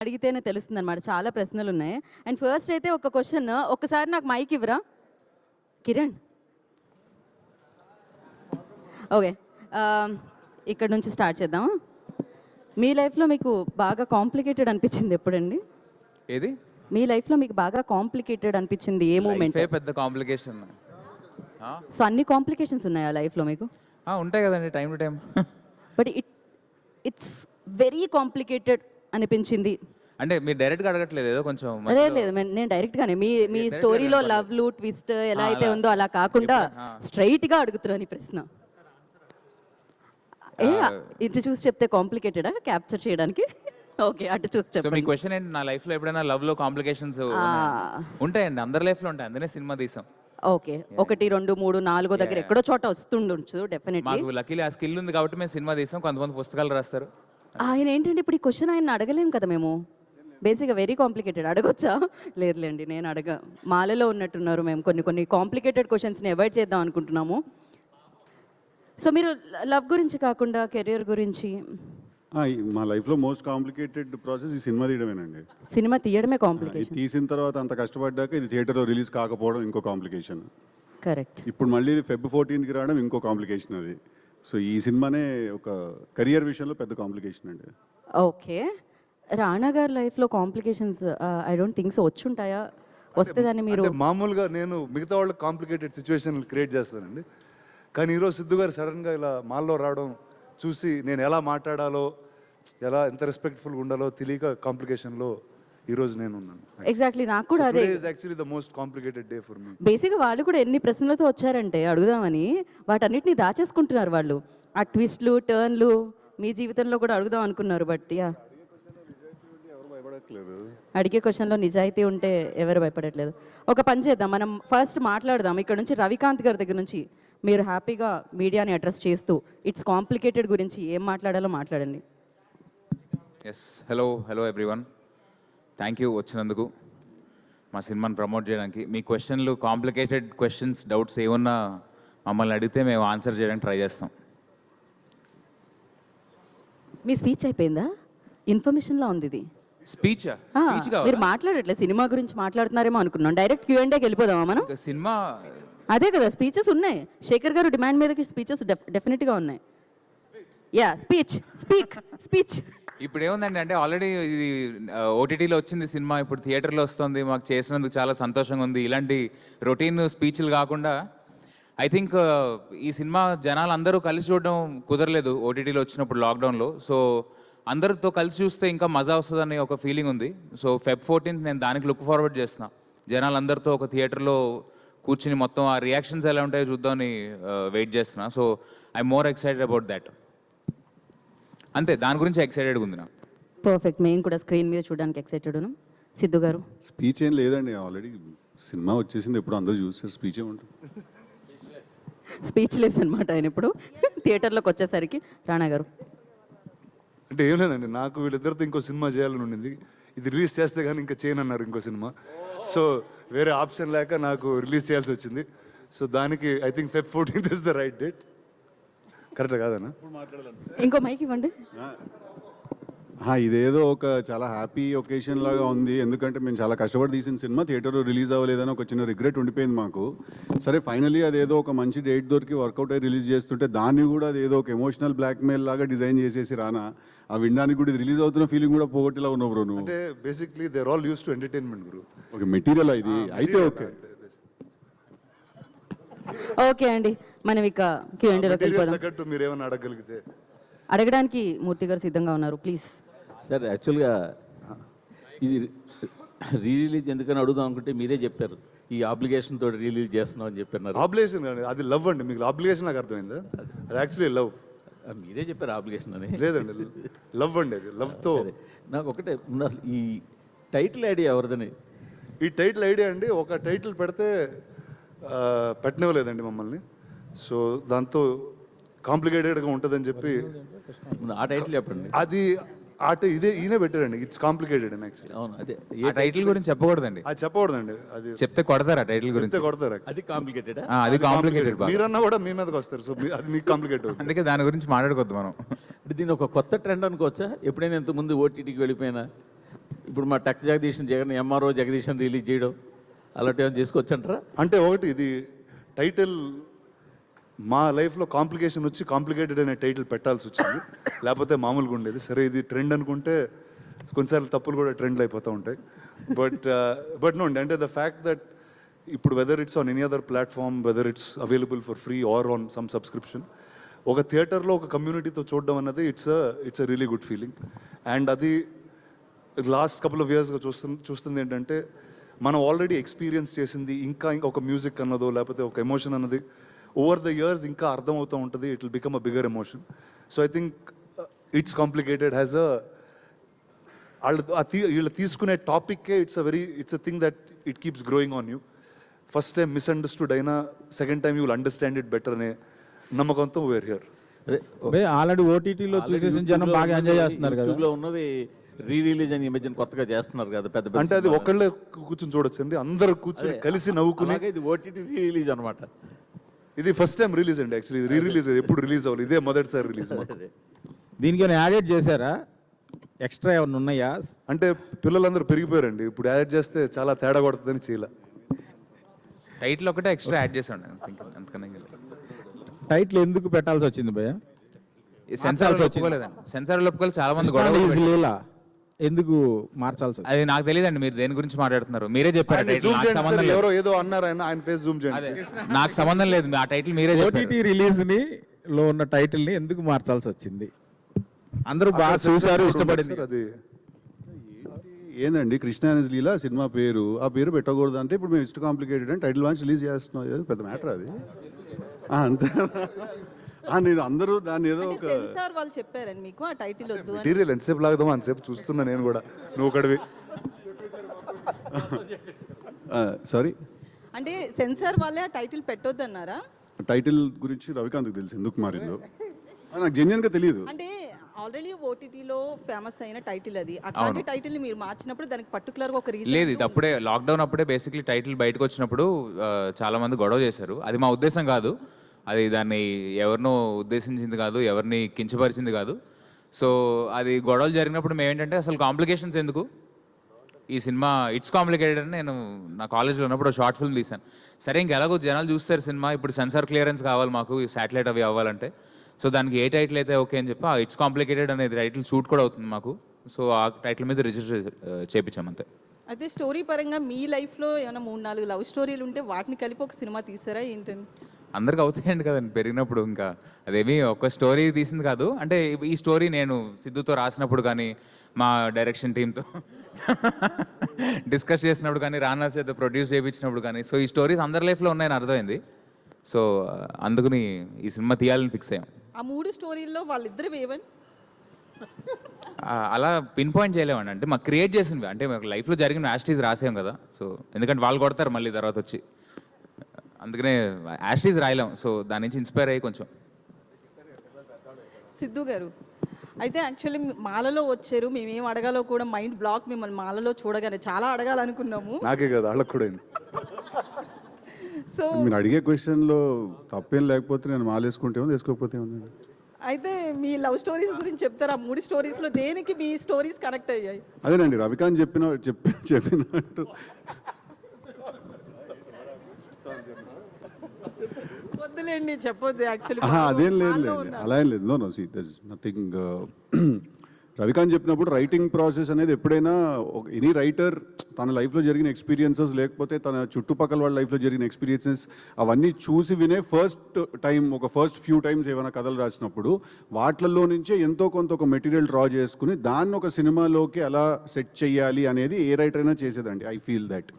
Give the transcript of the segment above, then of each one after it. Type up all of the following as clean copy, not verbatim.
అడిగితేనే తెలుస్తుంది అనమాట. చాలా ప్రశ్నలు ఉన్నాయి. అండ్ ఫస్ట్ అయితే ఒక క్వశ్చన్, ఒక్కసారి నాకు మైక్ ఇవ్వరా కిరణ్? ఓకే, ఇక్కడ నుంచి స్టార్ట్ చేద్దాం. మీ లైఫ్లో మీకు బాగా కాంప్లికేటెడ్ అనిపించింది ఎప్పుడండి? ఏది మీ లైఫ్లో మీకు బాగా కాంప్లికేటెడ్ అనిపించింది ఏ మూమెంట్? పెద్ద కాంప్లికేషన్. సో అన్ని కాంప్లికేషన్స్ ఉన్నాయా లైఫ్లో మీకు? ఉంటాయి కదండి, time to time. But it's very complicated అనిపించింది అంటే మీరు డైరెక్ట్గా అడగట్లేదు, ఏదో కొంచెం లేదు లేదు, నేను డైరెక్ట్గానే మీ స్టోరీలో లవ్లు ట్విస్ట్ ఎలా అయితే ఉందో అలా కాకుండా స్ట్రైట్గా అడుగుతున్నాను ఈ ప్రశ్న. ఇటు చూసి చెప్తే కాంప్లికేటెడా క్యాప్చర్ చేయడానికి? ఓకే, అటు చూసి చెప్పండి. మీ క్వశ్చన్ ఏంటి, నా లైఫ్లో ఎప్పుడైనా లవ్లో కాంప్లికేషన్స్ ఉంటాయండి? అందరి లైఫ్లో ఉంటాయి, అందుకే సినిమా తీసాం. ఓకే, 1 2 3 4 దగ్గర ఎక్కడో చోట వస్తుండొచ్చు డెఫినెట్లీ. మాకు లక్కీలీ ఆ స్కిల్ ఉంది కాబట్టి మేము సినిమా తీసాం. కొంతమంది పుస్తకాలు రాస్తారు. ఆయన ఏంటంటే ఇప్పుడు ఈ క్వశ్చన్ ఆయన అడగలేము కదా మేము. బేసిక్గా వెరీ కాంప్లికేటెడ్, అడగొచ్చా? లేదులేండి, నేను మాలలో ఉన్నట్టున్నారు. మేము కొన్ని కాంప్లికేటెడ్ క్వశ్చన్స్ని అవాయిడ్ చేద్దాం అనుకుంటున్నాము. సో మీరు లవ్ గురించి కాకుండా కెరియర్ గురించి? మా లైఫ్లో మోస్ట్ కాంప్లికేటెడ్ ప్రాసెస్ ఈ సినిమా తీయడమేనండి. సినిమా తీయడమే కాంప్లికేషన్. తీసిన తర్వాత అంత కష్టపడ్డాక ఇది థియేటర్లో రిలీజ్ కాకపోవడం ఇంకో కాంప్లికేషన్. కరెక్ట్. ఇప్పుడు మళ్ళీ ఇది Feb 14th రావడం ఇంకో కాంప్లికేషన్ అది. సో ఈ సినిమానే ఒక కెరియర్ విషయంలో పెద్ద కాంప్లికేషన్ అండి. ఓకే, రాణా గారి లైఫ్లో complications I don't think so వచ్చుంటాయా? వస్తే దాన్ని మీరు మామూలుగా నేను మిగతా వాళ్ళకి కాంప్లికేటెడ్ సిచ్యువేషన్ క్రియేట్ చేస్తానండి. కానీ ఈరోజు సిద్ధు గారు సడన్గా ఇలా మాల్లో రావడం చూసి నేను ఎలా మాట్లాడాలో, ఎలా ఎంత రెస్పెక్ట్ఫుల్గా ఉండాలో తెలియక కాంప్లికేషన్లో ఈరోజు నేను ఉన్నాను. ఎగ్జాక్ట్లీ, నాకు కూడా అదే. Actually the most complicated day for me. బేసిక్గా వాళ్ళు కూడా ఎన్ని ప్రశ్నలతో వచ్చారంటే అడుగుదామని, వాటన్నిటిని దాచేసుకుంటున్నారు వాళ్ళు. ఆ ట్విస్ట్లు టర్న్లు మీ జీవితంలో కూడా అడుగుదాం అనుకున్నారు. బట్ యా, అడిగే క్వశ్చన్లో నిజాయితీ ఉంటే ఎవరు భయపడట్లేదు. ఒక పని చేద్దాం, మనం ఫస్ట్ మాట్లాడదాం ఇక్కడ నుంచి. రవికాంత్ గారి దగ్గర నుంచి మీరు హ్యాపీగా మీడియాని అడ్రస్ చేస్తూ ఇట్స్ కాంప్లికేటెడ్ గురించి ఏం మాట్లాడాలో మాట్లాడండి. Yes, hello everyone, thank you వచ్చినందుకు మా సినిమాని ప్రమోట్ చేయడానికి. మీ క్వశ్చన్లు కాంప్లికేటెడ్ క్వశ్చన్స్, డౌట్స్ ఏమన్నా మమ్మల్ని అడిగితే మేము ఆన్సర్ చేయడానికి ట్రై చేస్తాం. మీ స్పీచ్ అయిపోయిందా? ఇన్ఫర్మేషన్లా ఉంది ఇది. స్పీచ్ మీరు మాట్లాడట్లేదు, సినిమా గురించి మాట్లాడుతున్నారేమో అనుకున్నాం. డైరెక్ట్ Q&Aకి వెళ్ళిపోదామా మనం? సినిమా అదే కదా, స్పీచెస్ ఉన్నాయి. శేఖర్ గారు డిమాండ్ మీదకి స్పీచెస్ డెఫినెట్గా ఉన్నాయి. Yeah, speech. ఇప్పుడు ఏముందండి అంటే ఆల్రెడీ ఇది ఓటీటీలో వచ్చింది సినిమా, ఇప్పుడు థియేటర్లో వస్తుంది. మాకు చేసినందుకు చాలా సంతోషంగా ఉంది. ఇలాంటి రొటీన్ స్పీచ్లు కాకుండా ఐ థింక్ ఈ సినిమా జనాలు అందరూ కలిసి చూడడం కుదరలేదు ఓటీటీలో వచ్చినప్పుడు లాక్డౌన్లో. సో అందరితో కలిసి చూస్తే ఇంకా మజా వస్తుందని ఒక ఫీలింగ్ ఉంది. సో Feb 14th నేను దానికి లుక్ ఫార్వర్డ్ చేస్తున్నా. జనాలందరితో ఒక థియేటర్లో కూర్చుని మొత్తం ఆ రియాక్షన్స్ ఎలా ఉంటాయో చూద్దామని వెయిట్ చేస్తున్నా. So I more excited about that. అంతే, దాని గురించి ఎక్సైటెడ్గా ఉంది నాకు. పర్ఫెక్ట్, మేము కూడా స్క్రీన్ మీద చూడడానికి ఎక్సైటెడ్ ఉన్నాం. సిద్ధు గారు? స్పీచ్ ఏం లేదండి, ఆల్రెడీ సినిమా వచ్చేసింది, ఎప్పుడు అందరూ చూస్తారు. స్పీచ్ ఏముంటుంది? స్పీచ్లెస్ అనమాట ఆయన ఇప్పుడు థియేటర్లోకి వచ్చేసరికి. రాణా గారు? అంటే ఏం లేదండి, నాకు వీళ్ళిద్దరితో ఇంకో సినిమా చేయాలని ఉండింది. ఇది రిలీజ్ చేస్తే కానీ ఇంకా చేయనన్నారు ఇంకో సినిమా. సో వేరే ఆప్షన్ లేక నాకు రిలీజ్ చేయాల్సి వచ్చింది. సో దానికి I think Feb 14th is the right date. Correct కాదన్నా? ఇంకో మైక్ ఇవ్వండి. ఇదేదో ఒక చాలా హ్యాపీ ఒకేషన్ లాగా ఉంది. ఎందుకంటే మేము చాలా కష్టపడి తీసిన సినిమా థియేటర్లో రిలీజ్ అవ్వలేదని ఒక చిన్న రిగ్రెట్ ఉండిపోయింది మాకు. సరే, ఫైనలీ అదేదో ఒక మంచి డేట్ దొరికి వర్కౌట్ అయ్యి రిలీజ్ చేస్తుంటే దాన్ని కూడా అదేదో ఒక ఎమోషనల్ బ్లాక్మెయిల్ లాగా డిజైన్ చేసేసి రానా ఆ వినడానికి కూడా రిలీజ్ అవుతున్న ఫీలింగ్ కూడా పోగొట్టేలా ఉన్నావు బ్రో నువ్వు. అంటే basically they are all used to entertainment గురు. ఓకే, మెటీరియల్ ఇది అయితే ఓకే. ఓకే అండి, మనం ఇక Q&Aలోకి వెళ్ళిపోదాం. తగ్గట్టు మీరు ఏమైనా అడగగలిగితే. అడగడానికి మూర్తి గారు సిద్ధంగా ఉన్నారు, ప్లీజ్. సార్, యాక్చువల్గా ఇది రిలీజ్ ఎందుకని అడుగుదాం అనుకుంటే మీరే చెప్పారు ఈ ఆబ్లిగేషన్ తోటి రిలీజ్ చేస్తున్నాం అని చెప్పారు. ఆబ్లిగేషన్ కానీ అది లవ్ అండి. మీకు ఆబ్లిగేషన్ నాకు అర్థమైందా? అది యాక్చువల్లీ లవ్. మీరే చెప్పారు ఆబ్లిగేషన్ అని. లేదండి, లవ్ అండి, అది లవ్తో. నాకు ఒకటే అసలు ఈ టైటిల్ ఐడియా ఎవరిదని? ఈ టైటిల్ ఐడియా అండి, ఒక టైటిల్ పెడితే పెట్టనివ్వలేదండి మమ్మల్ని. సో దాంతో కాంప్లికేటెడ్గా ఉంటుందని చెప్పి ఆ టైటిల్ చెప్పండి. అది ఇదే ఈయన పెట్టారండి. ఇట్స్ కాంప్లికేటెడ్ అని యాక్చువల్లీ. అవును, అదే ఆ టైటిల్ గురించి చెప్పకూడదండి. అది చెప్పకూడదండి, అది చెప్తే కొడతారా టైటిల్ గురించి? కొడతారు. అది కాంప్లికేటెడ్. అది కాంప్లికేటెడ్. మీరన్నా కూడా మీ మీదకి వస్తారు. సో అది మీకు కాంప్లికేట్ అవుతుంది. అందుకే దాని గురించి మాట్లాడుకోవద్దు మనం. అంటే దీని ఒక కొత్త ట్రెండ్ అనుకోవచ్చా? ఎప్పుడైనా ఇంతకుముందు ఓటీటీకి వెళ్ళిపోయినా ఇప్పుడు మా tech Jagadeesan Jagan MRO Jagadeesan release చేయడం అలాంటివి ఏమైనా చేసుకోవచ్చంటారా? అంటే ఒకటి ఇది టైటిల్ మా లైఫ్లో కాంప్లికేషన్ వచ్చి కాంప్లికేటెడ్ అనే టైటిల్ పెట్టాల్సి వచ్చింది, లేకపోతే మామూలుగా ఉండేది. సరే ఇది ట్రెండ్ అనుకుంటే కొన్నిసార్లు తప్పులు కూడా ట్రెండ్లు అయిపోతూ ఉంటాయి. బట్ నో అంటే ద ఫ్యాక్ట్ దట్ ఇప్పుడు whether it's on any other platform, whether it's available for free or on some subscription, ఒక థియేటర్లో ఒక కమ్యూనిటీతో చూడడం అన్నది it's a really good feeling. And అది లాస్ట్ కపుల్ ఆఫ్ ఇయర్స్గా చూస్తుంది ఏంటంటే మనం ఆల్రెడీ ఎక్స్పీరియన్స్ చేసింది ఇంకా ఒక మ్యూజిక్ అన్నదో లేకపోతే ఒక ఎమోషన్ అన్నది ఓవర్ ద ఇయర్స్ ఇంకా అర్థమవుతూ ఉంటుంది. It will become a bigger emotion. So I think it's complicated has వీళ్ళు తీసుకునే టాపిక్కే it's a thing that it keeps growing on you. First time misunderstood అయినా second time you will understand it better అనే నమ్మకంతో where here. అదే already ఓటీటీలో చూసేసిన జనం బాగా ఎంజాయ్ చేస్తున్నారు కదా. యూట్యూబ్లో ఉన్నవి రీ రిలీజ్ అని ఈ మధ్యన కొత్తగా చేస్తున్నారు కదా పెద్ద అంటే అది ఒకళ్ళే కూర్చొని చూడొచ్చు అండి, అందరూ కూర్చొని కలిసి నవ్వుకుని. ఇది ఓటీటీ రీ రిలీజ్ అనమాట. ఇది ఫస్ట్ టైం రిలీజ్ అండి, యాక్చువల్లీ రీ రిలీజ్ ఎప్పుడు రిలీజ్ అవ్వాలి, ఇదే మొదటిసారి రిలీజ్. దీనికి ఏమైనా యాడ్ చేశారా? ఎక్స్ట్రా ఏమైనా ఉన్నాయా? అంటే పిల్లలందరూ పెరిగిపోయారండి, ఇప్పుడు యాడ్ చేస్తే చాలా తేడా కొడుతుందని చేయలే. టైటిల్ ఒకటే ఎక్స్ట్రా యాడ్ చేసాను అంతకన్నా. టైటిల్ ఎందుకు పెట్టాల్సి వచ్చింది భయ్య? సెన్సార్ ఒప్పుకోలేదండి, సెన్సార్ ఒప్పుకోలేదు. చాలా మంది గొడవ లీలా ఎందుకు మార్చాల్సి వచ్చింది? అది నాకు తెలియదండి, మీరు దేని గురించి మాట్లాడుతున్నారు, మీరే చెప్పారు. టైటిల్ జూమ్ నాకు చేయండి సంబంధం సార్, లేదు. ఎవరో ఏదో అన్నారు ఆయన ఫేస్ జూమ్ చేయండి. నాకు సంబంధం లేదు, ఆ టైటిల్ మీరే చెప్పారు. ఓటీటీ రిలీజ్ లో ఉన్న టైటిల్ ని ఎందుకు మార్చాల్సి వచ్చింది? అందరూ బాగా చూసారు, ఇష్టపడింది. అది ఏందండి కృష్ణ అనేజ్ లీలా సినిమా పేరు, ఆ పేరు పెట్టకూడదు అంటే ఇప్పుడు మేము ఇష్ట కాంప్లికేటెడ్ అని టైటిల్ వాన్స్ రిలీజ్ చేస్తున్నాం, ఏదో పెద్ద మ్యాటర్ అది. అంతే. నేను అందరూ దాన్ని ఏదో ఒక సెన్సార్ వాళ్ళు చెప్పారండి మీకు ఆ టైటిల్ వద్దు అని. మెటీరియల్ ఎంతసేపు లాగదామో అంతసేపు చూస్తున్నా నేను కూడా, నువ్వు ఒకటివి. సారీ, అంటే సెన్సార్ వాళ్ళే ఆ టైటిల్ పెట్టొద్దు అన్నారా? టైటిల్ గురించి రవికాంత్కి తెలుసు ఎందుకు మారిందో, నాకు జెన్యున్గా తెలియదు. అంటే ఆల్రెడీ ఓటీటీలో ఫేమస్ అయిన టైటిల్ అది, అట్లాంటి టైటిల్ ని మీరు మార్చినప్పుడు దానికి పర్టికులర్ గా ఒక రీజన్ లేదు, ఇది అప్పుడే లాక్డౌన్ అప్పుడే బేసిక్లీ టైటిల్ బయటకు వచ్చినప్పుడు చాలా మంది గొడవ చేశారు. అది మా ఉద్దేశం కాదు, అది దాన్ని ఎవరినో ఉద్దేశించింది కాదు, ఎవరిని కించపరిచింది కాదు. సో అది గొడవలు జరిగినప్పుడు మేము ఏంటంటే అసలు కాంప్లికేషన్స్ ఎందుకు, ఈ సినిమా ఇట్స్ కాంప్లికేటెడ్ అని నేను నా కాలేజ్లో ఉన్నప్పుడు షార్ట్ ఫిల్మ్ తీశాను. సరే ఇంకెలాగో జనాలు చూస్తారు సినిమా, ఇప్పుడు సెన్సార్ క్లియరెన్స్ కావాలి మాకు, శాటిలైట్ అవి అవ్వాలంటే. సో దానికి ఏ టైటిల్ అయితే ఓకే అని చెప్పి ఆ ఇట్స్ కాంప్లికేటెడ్ అనేది టైటిల్ షూట్ కూడా అవుతుంది మాకు. సో ఆ టైటిల్ మీద రిజిస్టర్ చేయించాం అంతే. అయితే స్టోరీ పరంగా మీ లైఫ్ లో ఏమైనా 3-4 లవ్ స్టోరీలు ఉంటే వాటిని కలిపి ఒక సినిమా తీసారా ఏంటండి? అందరికి అవుతాయండి కదండి పెరిగినప్పుడు. ఇంకా అదేమి ఒక స్టోరీ తీసింది కాదు, అంటే ఈ స్టోరీ నేను సిద్ధుతో రాసినప్పుడు కానీ, మా డైరెక్షన్ టీంతో డిస్కస్ చేసినప్పుడు కానీ, రానా చేత ప్రొడ్యూస్ చేయించినప్పుడు కానీ, సో ఈ స్టోరీస్ అందరి లైఫ్లో ఉన్నాయని అర్థమైంది. సో అందుకని ఈ సినిమా తీయాలని ఫిక్స్ అయ్యాం. ఆ 3 స్టోరీల్లో వాళ్ళిద్దరు వేవన్ అలా పిన్ పాయింట్ చేయలేమండి, అంటే మాకు క్రియేట్ చేసినవి, అంటే మాకు లైఫ్లో జరిగిన యాస్టీస్ రాసాం కదా. సో ఎందుకంటే వాళ్ళు కొడతారు మళ్ళీ తర్వాత వచ్చి, అందుకనే యాస్టీస్ రాయలేం. సో దాని నుంచి ఇన్స్పైర్ అయ్యి కొంచెం. సిద్ధు గారు అయితే యాక్చువల్లీ మాలలో వచ్చారు, మేమేం అడగాలో కూడా మైండ్ బ్లాక్. మిమ్మల్ని మాలలో చూడగానే చాలా అడగాలనుకున్నాము. నాకే కదా వాళ్ళకి కూడా అయింది. సో మీరు అడిగే క్వశ్చన్లో తప్పేం లేకపోతే నేను మాలేసుకుంటే వేసుకోకపోతే ఉందండి. అయితే మీ లవ్ స్టోరీస్ గురించి చెప్తారా? 3 స్టోరీస్లో దేనికి మీ స్టోరీస్ కనెక్ట్ అయ్యాయి? అదేనండి రవికాంత్ చెప్పినట్టు వద్దులేండి చెప్పొద్దు. యాక్చువల్లీ అదేం లేదు, అలా ఏం లేదు. No see thus nothing. Ravikanth చెప్పినప్పుడు రైటింగ్ ప్రాసెస్ అనేది ఎప్పుడైనా ఎనీ రైటర్ తన లైఫ్లో జరిగిన ఎక్స్పీరియన్సెస్ లేకపోతే తన చుట్టుపక్కల వాళ్ళ లైఫ్లో జరిగిన ఎక్స్పీరియన్సెస్ అవన్నీ చూసి వినే ఫస్ట్ ఫ్యూ టైమ్స్ ఏమైనా కథలు రాసినప్పుడు వాటిల్లో నుంచే ఎంతో కొంత ఒక మెటీరియల్ డ్రా చేసుకుని దాన్ని ఒక సినిమాలోకి ఎలా సెట్ చేయాలి అనేది ఏ రైటర్ అయినా చేసేదండి. ఐ ఫీల్ దట్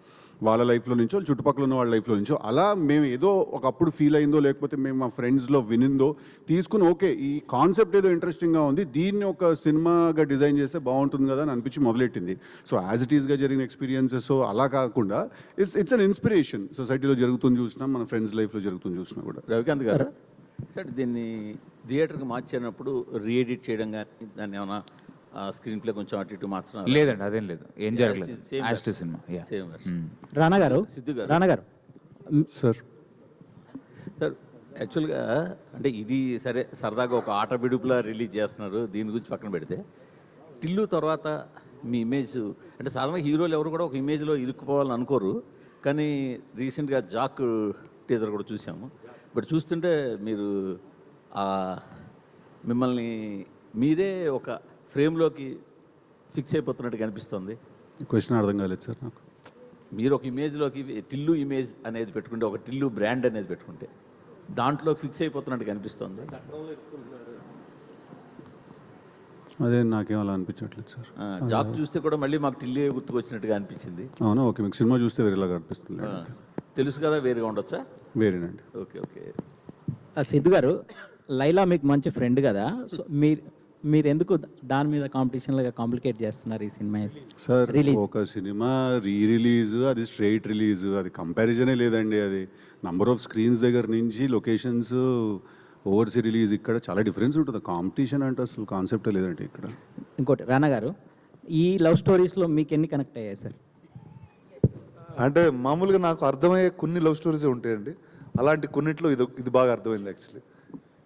వాళ్ళ లైఫ్లో నుంచో చుట్టుపక్కల ఉన్న వాళ్ళ లైఫ్లో నుంచో అలా మేము ఏదో ఒకప్పుడు ఫీల్ అయిందో లేకపోతే మేము మా ఫ్రెండ్స్లో వినిందో తీసుకుని ఓకే ఈ కాన్సెప్ట్ ఏదో ఇంట్రెస్టింగ్గా ఉంది, దీన్ని ఒక సినిమాగా డిజైన్ చేస్తే బాగుంటుంది కదా అని అనిపించి మొదలెట్టింది. సో యాజ్ ఇట్ ఈస్గా జరిగిన ఎక్స్పీరియన్సెస్ అలా కాకుండా ఇట్స్ అన్ ఇన్స్పిరేషన్. సొసైటీలో జరుగుతుంది చూసినా, మన ఫ్రెండ్స్ లైఫ్లో జరుగుతుంది చూసినా కూడా. రవికాంత్ గారు సార్ దీన్ని థియేటర్కి మార్చినప్పుడు రీఎడిట్ చేయడం కానీ దాన్ని ఏమైనా స్క్రీన్ ప్లే కొంచెం అటు ఇటు మార్చడం? లేదండి, అదేం లేదు, ఏం జరగలేదు. యాస్టీస్ సినిమా. సేమ్ రానా గారు, సిద్ధు గారు, రానా గారు సార్ యాక్చువల్గా అంటే ఇది సరే సరదాగా ఒక ఆట విడుపులా రిలీజ్ చేస్తున్నారు, దీని గురించి పక్కన పెడితే టిల్లు తర్వాత మీ ఇమేజ్ అంటే సాధారణంగా హీరోలు ఎవరు కూడా ఒక ఇమేజ్లో ఇరుక్కుపోవాలని అనుకోరు, కానీ రీసెంట్గా జాక్ టీజర్ కూడా చూసాము. బట్ చూస్తుంటే మీరు మిమ్మల్ని మీరే ఒక ఫ్రేమ్లోకి ఫిక్స్ అయిపోతున్నట్టుగా అనిపిస్తుంది. క్వశ్చన్ అర్థం కాలేదు సార్ నాకు. మీరు ఒక ఇమేజ్లోకి టిల్లు ఇమేజ్ అనేది పెట్టుకుంటే, ఒక టిల్లు బ్రాండ్ అనేది పెట్టుకుంటే దాంట్లో ఫిక్స్ అయిపోతున్నట్టుగా అనిపిస్తుంది. అదే నాకేం అలా అనిపించట్లేదు సార్. జాబ్ చూస్తే కూడా మళ్ళీ మాకు టిల్లే గుర్తుకొచ్చినట్టుగా అనిపించింది. అవునా, ఓకే. మీకు సినిమా చూస్తే వేరేలాగా అనిపిస్తుంది. తెలుసు కదా, వేరుగా ఉండొచ్చా? వేరేనండి. Okay okay. సిద్ధు గారు, లైలా మీకు మంచి ఫ్రెండ్ కదా, సో మీరు ఎందుకు దాని మీద కాంపిటీషన్లుగా కాంప్లికేట్ చేస్తున్నారు ఈ సినిమా సార్? రిలీజ్? ఒక సినిమా రిలీజ్, అది స్ట్రైట్ రిలీజ్, అది కంపారిజనే లేదండి. అది నంబర్ ఆఫ్ స్క్రీన్స్ దగ్గర నుంచి లొకేషన్స్, ఓవర్సీ రిలీజ్, ఇక్కడ చాలా డిఫరెన్స్ ఉంటుంది. కాంపిటీషన్ అంటే అసలు కాన్సెప్టే లేదండి ఇక్కడ. ఇంకోటి రానా గారు, ఈ లవ్ స్టోరీస్లో మీకు ఎన్ని కనెక్ట్ అయ్యాయి సార్? అంటే మామూలుగా నాకు అర్థమయ్యే కొన్ని లవ్ స్టోరీసే ఉంటాయండి. అలాంటి కొన్నిట్లో ఇది బాగా అర్థమైంది యాక్చువల్లీ.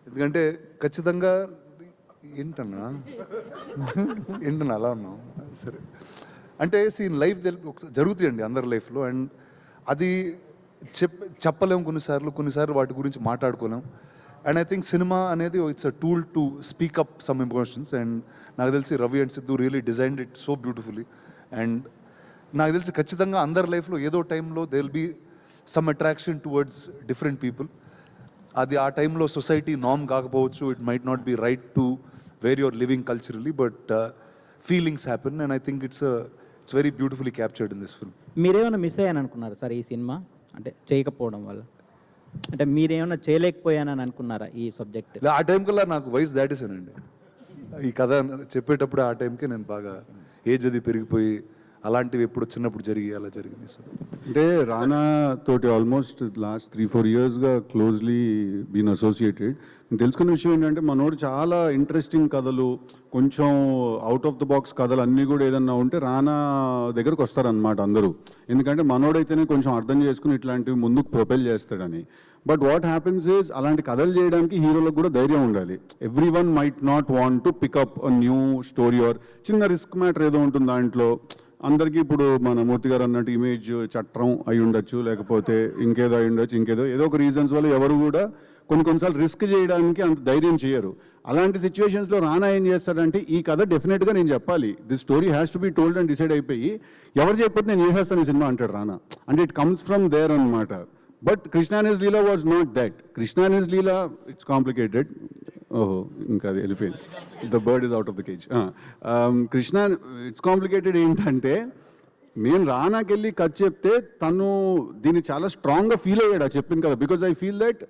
ఎందుకంటే ఖచ్చితంగా ఏంటన్నా అలా ఉన్నాం. సరే, అంటే సీన్ లైఫ్ జరుగుతాయండి అందరి లైఫ్లో, అండ్ అది చెప్పలేము కొన్నిసార్లు వాటి గురించి మాట్లాడుకోలేం. అండ్ ఐ థింక్ సినిమా అనేది it's a tool to speak up some emotions, and నాకు తెలిసి Ravi and Siddhu really designed it so beautifully. And నాకు తెలిసి ఖచ్చితంగా అందరి లైఫ్లో ఏదో టైంలో they will be some attraction towards different people. అది ఆ టైంలో సొసైటీ నార్మ్ కాకపోవచ్చు, it might not be right to where your living culturally, but feelings happen, and I think it's very beautifully captured in this film. మీరేమైనా miss అయ్యాను అనుకున్నారా sir ఈ cinema అంటే చేయకపోవడం వల్ల? అంటే మీరేమైనా చేయలేకపోయానని అనుకున్నారా ఈ సబ్జెక్ట్? ఆ టైం కల్లా నాకు వయసు దాటేసానండి. ఈ కథ చెప్పేటప్పుడు ఆ టైంకి నేను బాగా ఏజ్ అది పెరిగిపోయి అలాంటివి ఎప్పుడు చిన్నప్పుడు అలా జరిగింది. సో అంటే రానా తోటి ఆల్మోస్ట్ లాస్ట్ 3-4 yearsగా క్లోజ్లీ బీన్ అసోసియేటెడ్. నేను తెలుసుకున్న విషయం ఏంటంటే మనోడు చాలా ఇంట్రెస్టింగ్ కథలు, కొంచెం అవుట్ ఆఫ్ ద బాక్స్ కథలు అన్నీ కూడా ఏదన్నా ఉంటే రానా దగ్గరకు వస్తారనమాట అందరూ. ఎందుకంటే మనోడైతేనే కొంచెం అర్థం చేసుకుని ఇట్లాంటివి ముందుకు ప్రొపెల్ చేస్తాడని. బట్ వాట్ హ్యాపెన్స్ ఈజ్ అలాంటి కథలు చేయడానికి హీరోలకు కూడా ధైర్యం ఉండాలి. Every one might not want to pick up a new story or చిన్న రిస్క్ మ్యాటర్ ఏదో ఉంటుంది దాంట్లో. అందరికీ ఇప్పుడు మన మూర్తి గారు అన్నట్టు ఇమేజ్ చట్టం అయి ఉండొచ్చు, లేకపోతే ఇంకేదో అయి ఉండొచ్చు, ఏదో ఒక రీజన్స్ వల్ల ఎవరు కూడా కొన్నిసార్లు రిస్క్ చేయడానికి అంత ధైర్యం చేయరు. అలాంటి సిచ్యువేషన్స్లో రానా ఏం చేస్తాడంటే ఈ కథ డెఫినెట్గా నేను చెప్పాలి, this story has to be told అని డిసైడ్ అయిపోయి ఎవరు చెప్పితే నేను చేసేస్తాను ఈ సినిమా అంటాడు రానా. అంటే ఇట్ కమ్స్ ఫ్రమ్ దేర్ అనమాట. But Krishna and his Leela was not that. Krishna and his Leela it's complicated. ఓహో, ఇంకా అది వెళ్ళిపోయింది. The bird is out of the cage. Krishna it's complicated ఏంటంటే నేను రానాకి వెళ్ళి కథ చెప్తే తను దీన్ని చాలా స్ట్రాంగ్గా ఫీల్ అయ్యాడు చెప్పింది కదా. బికాజ్ ఐ ఫీల్ దట్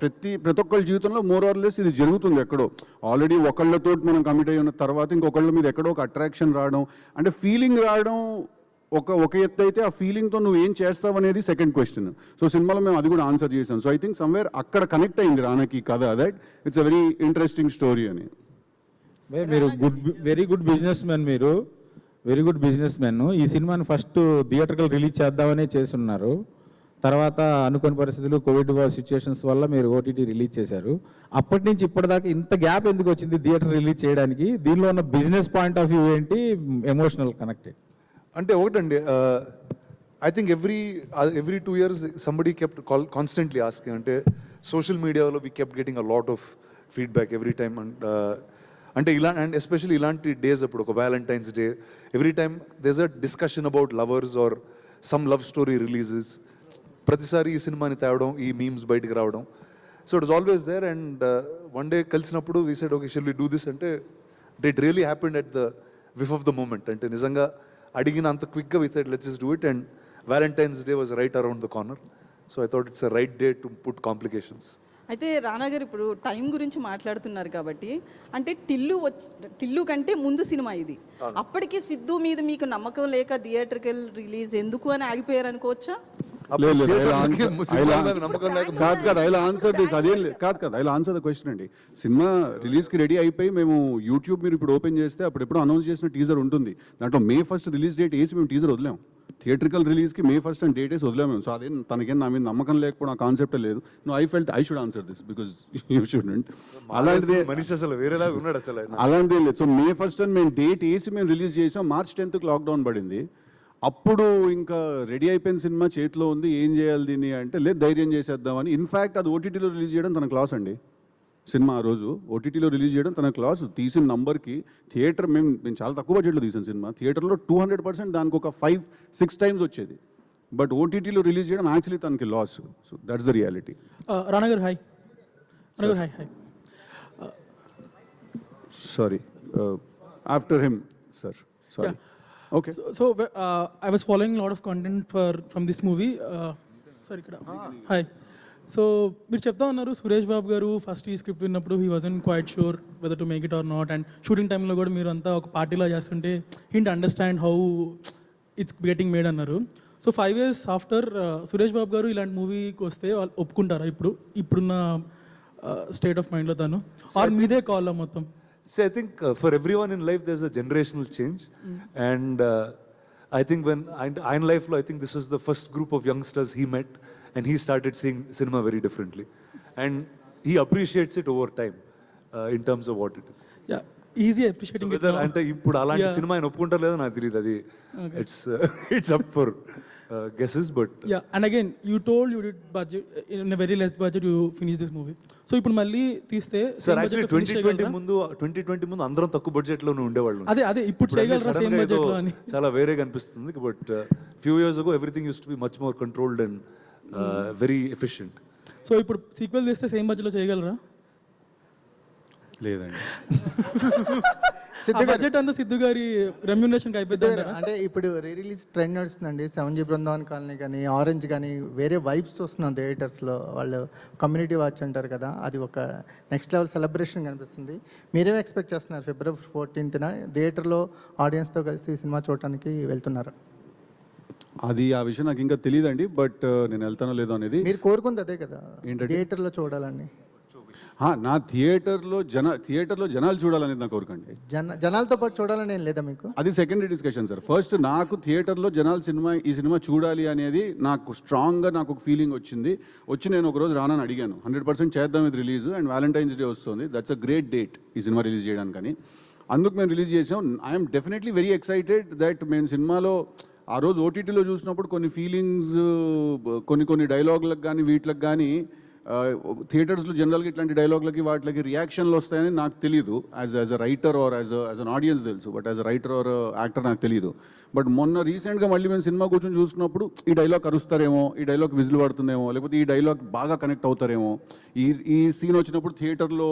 ప్రతి ఒక్కళ్ళ జీవితంలో మోర్ ఆర్ లెస్ ఇది జరుగుతుంది ఎక్కడో. ఆల్రెడీ ఒకళ్ళతో మనం కమిట్ అయ్యి ఉన్న తర్వాత ఇంకొకళ్ళ మీద ఎక్కడో ఒక అట్రాక్షన్ రావడం, అంటే ఫీలింగ్ రావడం ఒక ఎత్తు అయితే, ఆ ఫీలింగ్తో నువ్వు ఏం చేస్తావు అనేది సెకండ్ క్వశ్చన్. సో సినిమాలో మేము అది కూడా ఆన్సర్ చేసాం. సో ఐ థింక్ సమ్వేర్ అక్కడ కనెక్ట్ అయింది రానాకి కథ, that it's a very interesting story అని. మీరు వెరీ గుడ్ బిజినెస్ మ్యాన్, మీరు వెరీ గుడ్ బిజినెస్ మ్యాన్. ఈ సినిమాని ఫస్ట్ థియేటర్కల్ రిలీజ్ చేద్దామనే చేస్తున్నారు. తర్వాత అనుకోని పరిస్థితులు, కోవిడ్ సిచ్యువేషన్స్ వల్ల మీరు ఓటీటీ రిలీజ్ చేశారు. అప్పటి నుంచి ఇప్పటిదాకా ఇంత గ్యాప్ ఎందుకు వచ్చింది థియేటర్ రిలీజ్ చేయడానికి? దీనిలో ఉన్న బిజినెస్ పాయింట్ ఆఫ్ వ్యూ ఏంటి, ఎమోషనల్ కనెక్టెడ్? అంటే ఒకటండి, I think every 2 years somebody kept constantly asking. అంటే సోషల్ మీడియాలో we kept getting a lot of feedback every time. And అంటే అండ్ ఎస్పెషల్లీ ఇలాంటి డేస్ అప్పుడు, ఒక Valentine's Day, every time there's a discussion about lovers or some love story releases. ప్రతిసారి ఈ సినిమాని తేవడం, ఈ మీమ్స్ బయటకు రావడం. So it is always there. And one day కలిసినప్పుడు we said okay shall we do this అంటే it really happened at the whiff of the moment. అంటే నిజంగా అడిగిన అంత క్విక్గా we said let's just do it. And Valentine's Day was right around the corner. So I thought it's a right day to put complications. అయితే రానా గారు ఇప్పుడు time గురించి మాట్లాడుతున్నారు కాబట్టి, అంటే టిల్లు కంటే ముందు సినిమా ఇది. అప్పటికి సిద్ధు మీద మీకు నమ్మకం లేక థియేటర్కి రిలీజ్ ఎందుకు అని ఆగిపోయారు అనుకోవచ్చా? ఆన్సర్ ద క్వశ్చన్ అండి. సినిమా రిలీజ్కి రెడీ అయిపోయి మేము యూట్యూబ్ మీరు ఇప్పుడు ఓపెన్ చేస్తే అప్పుడు ఎప్పుడు అనౌన్స్ చేసిన టీజర్ ఉంటుంది. దాంట్లో May 1st రిలీజ్ డేట్ వేసి మేము టీజర్ వదిలాం. థియేట్రికల్ రిలీజ్కి May 1st అని డేట్ వేసి వదిలేము. సో అదే తనకేం నా మీద నమ్మకం లేకపోవడం ఆ కాన్సెప్టే లేదు. No, I felt I should answer this because you shouldn't. అలాంటిదే మనిషి అసలు వేరేలాగా ఉన్నాడు అసలు ఆయన. అలాంటిదే లేదు. సో May 1st అని మేము డేట్ వేసి మేము రిలీజ్ చేసాం. March 10th లాక్డౌన్ పడింది. అప్పుడు ఇంకా రెడీ అయిపోయిన సినిమా చేతిలో ఉంది, ఏం చేయాలి దీన్ని అంటే లేదు ధైర్యం చేసేద్దామని. ఇన్ఫ్యాక్ట్ అది ఓటీటీలో రిలీజ్ చేయడం తన క్లాస్ అండి. సినిమా ఆ రోజు ఓటీటీలో రిలీజ్ చేయడం తన క్లాస్. తీసిన నంబర్కి థియేటర్ మేము చాలా తక్కువ బడ్జెట్లో తీసిన సినిమా, థియేటర్లో 200% దానికి ఒక 5-6 టైమ్స్ వచ్చేది. బట్ ఓటీటీలో రిలీజ్ చేయడం యాక్చువల్లీ తనకి loss. So that's the reality. Rana గారు హాయ్. రానా గారు hi. Sorry, after him sir. Sorry. Okay. So I was following a lot of content from this movie. Sorry, ఇక్కడ హాయ్. సో మీరు చెప్తా ఉన్నారు సురేష్ బాబు గారు ఫస్ట్ ఈ స్క్రిప్ట్ విన్నప్పుడు he wasn't quiet sure whether to make it or not, and shooting టైంలో కూడా మీరు అంతా ఒక పార్టీలో చేస్తుంటే hint understand how it's getting made అన్నారు. So 5 years after Suresh Babu గారు ఇలాంటి మూవీకి వస్తే వాళ్ళు ఒప్పుకుంటారా ఇప్పుడున్న స్టేట్ ఆఫ్ మైండ్లో తను, ఆర్ మీదే కాల్లో మొత్తం? See, I think for everyone in life, there's a generational change. And I think when in life, I think this was the first group of youngsters he met, and he started seeing cinema very differently. And he appreciates it over time in terms of what it is. Yeah, easy appreciating it Whether now. అంటే ఇప్పుడు అలాంటి Yeah. Cinema ఆయన ఒప్పుకుంటారు లేదో నాకు తెలియదు. అది it's up for guesses, but Yeah, and again, you told you did budget in a very less budget you finished this movie. So ఇప్పుడు మళ్ళీ తీస్తే సార్ యాక్చువల్లీ 2020 ముందు అందరం తక్కువ బడ్జెట్ లోనే ఉండేవాళ్ళు. అదే ఇప్పుడు చేయగలరా సేమ్ బడ్జెట్ లో అని? చాలా వేరేగా అనిపిస్తుంది. But few years ago everything use to be much more controlled and very efficient. So ఇప్పుడు సీక్వెల్ చేస్తే సేమ్ బడ్జెట్ లో చేయగలరా? లేదండి. బడ్జెట్ అంతా సిద్ధు గారి రెమ్యునరేషన్ అయిపోతుంది. అంటే ఇప్పుడు రీ రిలీజ్ ట్రెండ్ నడుస్తుందండి. 7G బృందావన్ కాలనీ కానీ ఆరెంజ్ కానీ వేరే వైబ్స్ వస్తున్నాం థియేటర్స్లో. వాళ్ళు కమ్యూనిటీ వాచ్ అంటారు కదా, అది ఒక నెక్స్ట్ లెవెల్ సెలబ్రేషన్ కనిపిస్తుంది. మీరేం ఎక్స్పెక్ట్ చేస్తున్నారు? February 14th థియేటర్లో ఆడియన్స్తో కలిసి సినిమా చూడటానికి వెళ్తున్నారు. అది ఆ విషయం నాకు ఇంకా తెలియదండి. బట్ నేను వెళ్తానో లేదో అనేది మీరు కోరుకుంది అదే కదా, ఏంటంటే? థియేటర్లో చూడాలని. నా థియేటర్లో జనాలు చూడాలనేది నా కోరికండి. జనాలతో పాటు చూడాలని ఏం లేదా మీకు? అది సెకండరీ డిస్కషన్ సార్. ఫస్ట్ నాకు థియేటర్లో జనాలు ఈ సినిమా చూడాలి అనేది నాకు స్ట్రాంగ్గా నాకు ఒక ఫీలింగ్ వచ్చి నేను ఒకరోజు రానని అడిగాను. 100% చేద్దాం ఇది రిలీజ్, అండ్ వ్యాలంటైన్స్ డే వస్తుంది. దట్స్ అ గ్రేట్ డేట్ ఈ సినిమా రిలీజ్ చేయడానికి. అందుకు మేము రిలీజ్ చేసాం. I'm definitely very excited that మేము సినిమాలో ఆ రోజు ఓటీటీలో చూసినప్పుడు కొన్ని ఫీలింగ్స్, కొన్ని డైలాగులకు కానీ వీటికి కానీ థియేటర్స్లో జనరల్గా ఇట్లాంటి డైలాగులకి వాటికి రియాక్షన్లు వస్తాయని నాకు తెలియదు. As a writer or as an audience తెలుసు, but as a writer or actor నాకు తెలియదు. బట్ మొన్న రీసెంట్గా మళ్ళీ మేము సినిమా కూర్చొని చూసుకున్నప్పుడు ఈ డైలాగ్ అరుస్తారేమో, ఈ డైలాగ్ విజిల్ పడుతుందేమో, లేకపోతే ఈ డైలాగ్ బాగా కనెక్ట్ అవుతారేమో, ఈ సీన్ వచ్చినప్పుడు థియేటర్లో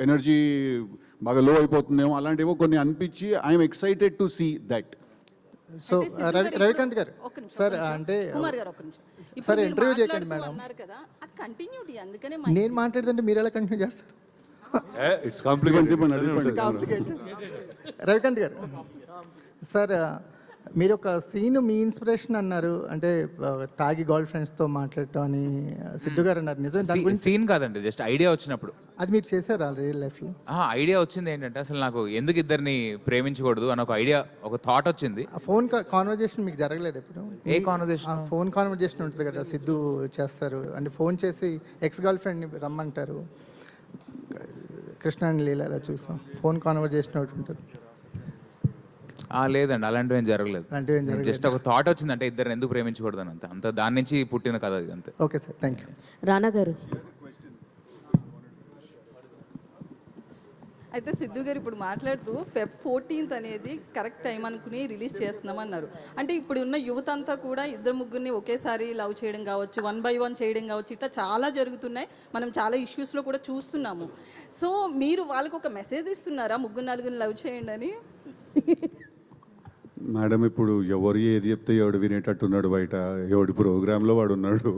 ఎనర్జీ బాగా లో అయిపోతుందేమో, అలాంటివో కొన్ని అనిపించి I'm excited to see that. So Ravikanth గారు సార్, అంటే కుమార్ గారు ఒక్క నిమిషం. సార్ ఇప్పుడు ఇంటర్వ్యూ మీరు చేయకండి మాట్లాడుతూ మేడం. అన్నారు కదా, అది కంటిన్యూటీ. అందుకనే నేను మాట్లాడుతుంటే మీరు ఎలా కంటిన్యూ చేస్తారు? It's complicated. రవికాంత్ గారు సార్, మీరు ఒక సీన్ మీ ఇన్స్పిరేషన్ అన్నారు, అంటే తాగి గర్ల్ ఫ్రెండ్స్తో మాట్లాడటం అని సిద్ధు గారు అన్నారు. నిజమే, దాని గురించి సీన్ కాదండి, జస్ట్ ఐడియా వచ్చినప్పుడు. అది మీరు చేశారా రియల్ లైఫ్లో? ఐడియా వచ్చింది ఏంటంటే, అసలు నాకు ఎందుకు ఇద్దరిని ప్రేమించకూడదు అని ఒక ఐడియా, ఒక థాట్ వచ్చింది. ఆ ఫోన్ కాన్వర్జేషన్ మీకు జరగలేదు ఎప్పుడు? ఏ conversation? ఫోన్ కాన్వర్జేషన్ ఉంటుంది కదా, సిద్ధు చేస్తారు అంటే ఫోన్ చేసి ఎక్స్ గర్ల్ ఫ్రెండ్ని రమ్మంటారు. కృష్ణ అండ్ లీలా చూసాం, ఫోన్ కాన్వర్జేషన్ ఒకటి ఉంటుంది. లేదండి, అలాంటివి ఏం జరగలేదు. జస్ట్ ఒక థాట్ వచ్చింది, అంటే ఇద్దరు ఎందుకు ప్రేమించకూడదు అని. అంత దాని నుంచి పుట్టిన కథ ఇది, అంతే. Okay sir, thank you. Rana గారు, అయితే సిద్ధు గారు ఇప్పుడు మాట్లాడుతూ Feb 14th అనేది కరెక్ట్ టైం అనుకుని రిలీజ్ చేస్తున్నామన్నారు. అంటే ఇప్పుడు ఉన్న యువత అంతా కూడా ఇద్దరు ముగ్గురిని ఒకేసారి లవ్ చేయడం కావచ్చు, 1 by 1 చేయడం కావచ్చు, ఇట్లా చాలా జరుగుతున్నాయి. మనం చాలా ఇష్యూస్లో కూడా చూస్తున్నాము. సో మీరు వాళ్ళకి ఒక మెసేజ్ ఇస్తున్నారా, 3-4 లవ్ చేయండి అని? మేడం, ఇప్పుడు ఎవరు ఏది చెప్తే ఎవడు వినేటట్టున్నాడు బయట, ఎవడి ప్రోగ్రాంలో వాడు ఉన్నాడు.